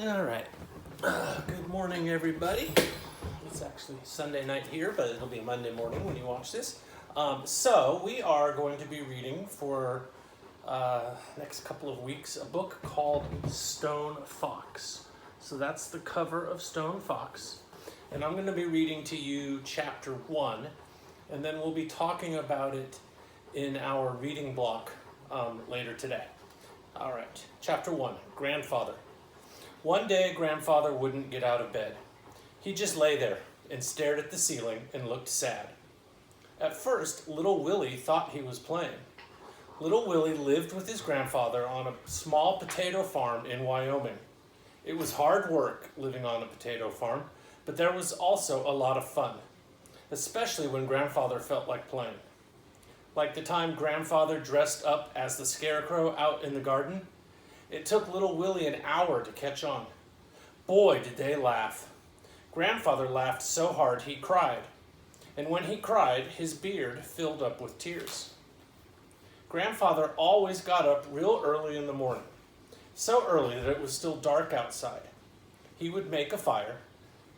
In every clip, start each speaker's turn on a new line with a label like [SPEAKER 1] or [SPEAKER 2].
[SPEAKER 1] All right. Good morning, everybody. It's actually Sunday night here, but it'll be Monday morning when you watch this. So we are going to be reading for next couple of weeks a book called Stone Fox. So that's the cover of Stone Fox. And I'm going to be reading to you chapter 1, and then we'll be talking about it in our reading block later today. All right, chapter 1, Grandfather. One day, Grandfather wouldn't get out of bed. He just lay there and stared at the ceiling and looked sad. At first, little Willie thought he was playing. Little Willie lived with his grandfather on a small potato farm in Wyoming. It was hard work living on a potato farm, but there was also a lot of fun, especially when Grandfather felt like playing. Like the time Grandfather dressed up as the Scarecrow out in the garden. It took little Willie an hour to catch on. Boy, did they laugh. Grandfather laughed so hard he cried. And when he cried, his beard filled up with tears. Grandfather always got up real early in the morning. So early that it was still dark outside. He would make a fire.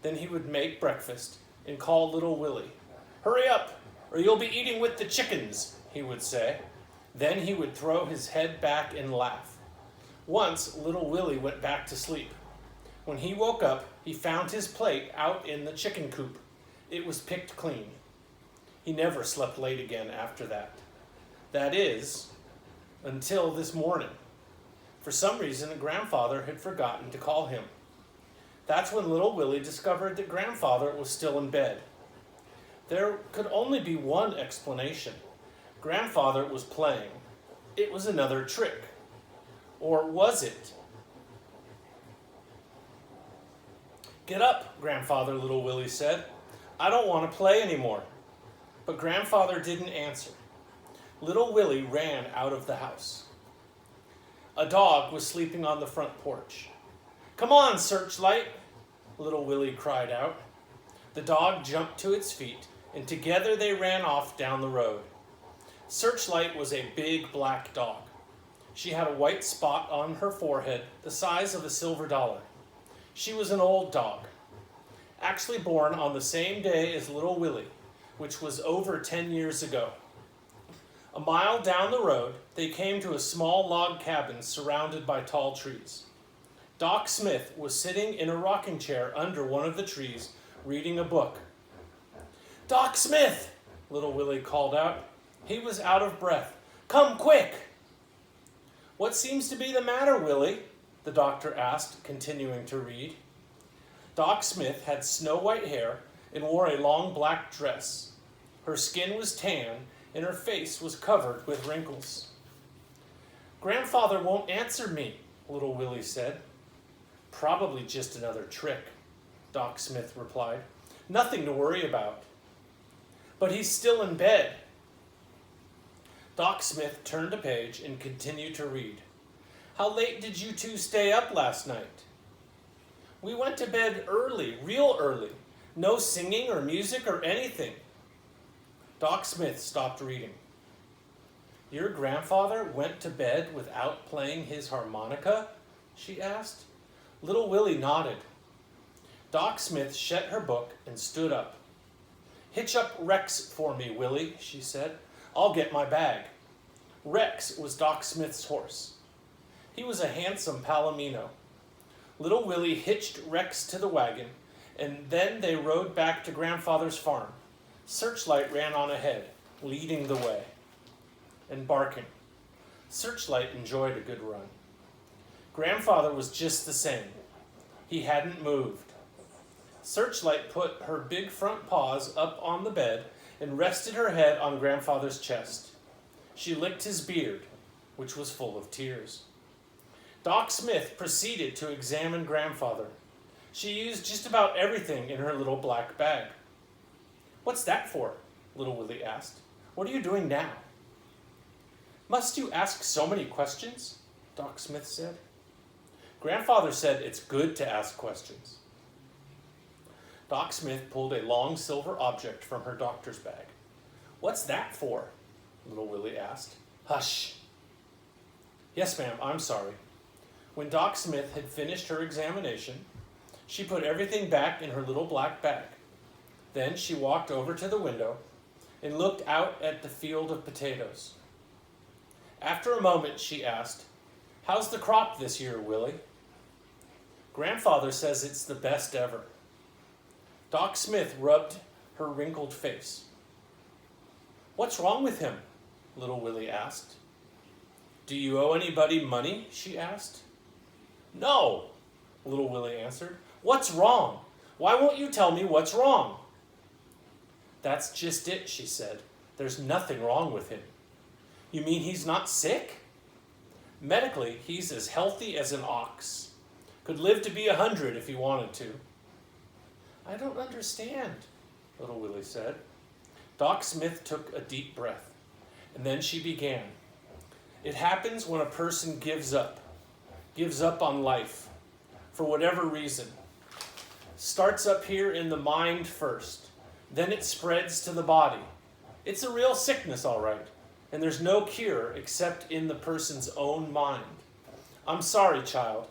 [SPEAKER 1] Then he would make breakfast and call little Willie. "Hurry up, or you'll be eating with the chickens," he would say. Then he would throw his head back and laugh. Once, little Willie went back to sleep. When he woke up, he found his plate out in the chicken coop. It was picked clean. He never slept late again after that. That is, until this morning. For some reason, Grandfather had forgotten to call him. That's when little Willie discovered that Grandfather was still in bed. There could only be one explanation. Grandfather was playing. It was another trick. Or was it? "Get up, Grandfather," little Willie said. "I don't want to play anymore." But Grandfather didn't answer. Little Willie ran out of the house. A dog was sleeping on the front porch. "Come on, Searchlight," little Willie cried out. The dog jumped to its feet, and together they ran off down the road. Searchlight was a big black dog. She had a white spot on her forehead the size of a silver dollar. She was an old dog, actually born on the same day as little Willie, which was over 10 years ago. A mile down the road, they came to a small log cabin surrounded by tall trees. Doc Smith was sitting in a rocking chair under one of the trees, reading a book. "Doc Smith," little Willie called out. He was out of breath. "Come quick." "What seems to be the matter, Willie?" the doctor asked, continuing to read. Doc Smith had snow-white hair and wore a long black dress. Her skin was tan and her face was covered with wrinkles. "Grandfather won't answer me," little Willie said. "Probably just another trick," Doc Smith replied. "Nothing to worry about." "But he's still in bed." Doc Smith turned a page and continued to read. "How late did you two stay up last night?" "We went to bed early, real early. No singing or music or anything." Doc Smith stopped reading. "Your grandfather went to bed without playing his harmonica?" she asked. Little Willie nodded. Doc Smith shut her book and stood up. "Hitch up Rex for me, Willie," she said. "I'll get my bag." Rex was Doc Smith's horse. He was a handsome palomino. Little Willie hitched Rex to the wagon, and then they rode back to Grandfather's farm. Searchlight ran on ahead, leading the way, and barking. Searchlight enjoyed a good run. Grandfather was just the same. He hadn't moved. Searchlight put her big front paws up on the bed and rested her head on Grandfather's chest. She licked his beard, which was full of tears. Doc Smith proceeded to examine Grandfather. She used just about everything in her little black bag. "What's that for?" little Willie asked. "What are you doing now?" "Must you ask so many questions?" Doc Smith said. Grandfather said it's good to ask questions. Doc Smith pulled a long silver object from her doctor's bag. "What's that for?" little Willie asked. "Hush." "Yes, ma'am, I'm sorry." When Doc Smith had finished her examination, she put everything back in her little black bag. Then she walked over to the window and looked out at the field of potatoes. After a moment, she asked, "How's the crop this year, Willie?" "Grandfather says it's the best ever." Doc Smith rubbed her wrinkled face. "What's wrong with him?" little Willie asked. "Do you owe anybody money?" she asked. "No," little Willie answered. "What's wrong? Why won't you tell me what's wrong?" "That's just it," she said. "There's nothing wrong with him." "You mean he's not sick?" "Medically, he's as healthy as an ox. Could live to be 100 if he wanted to." "I don't understand," little Willie said. Doc Smith took a deep breath, and then she began. "It happens when a person gives up on life, for whatever reason. Starts up here in the mind first, then it spreads to the body. It's a real sickness, all right, and there's no cure except in the person's own mind. I'm sorry, child,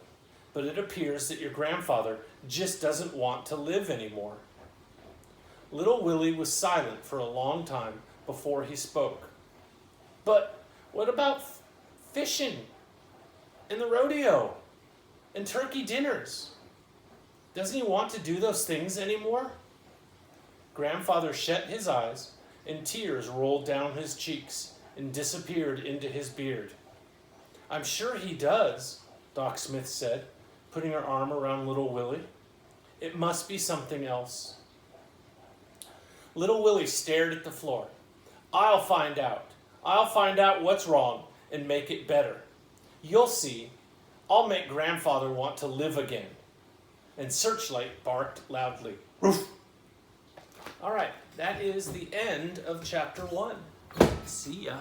[SPEAKER 1] but it appears that your grandfather just doesn't want to live anymore." Little Willie was silent for a long time before he spoke. "But what about fishing and the rodeo and turkey dinners? Doesn't he want to do those things anymore?" Grandfather shut his eyes, and tears rolled down his cheeks and disappeared into his beard. "I'm sure he does," Doc Smith said, putting her arm around little Willie. "It must be something else." Little Willie stared at the floor. I'll find out. I'll find out what's wrong and make it better. You'll see. I'll make Grandfather want to live again." And Searchlight barked loudly. Roof. All right, that is the end of chapter 1. See ya.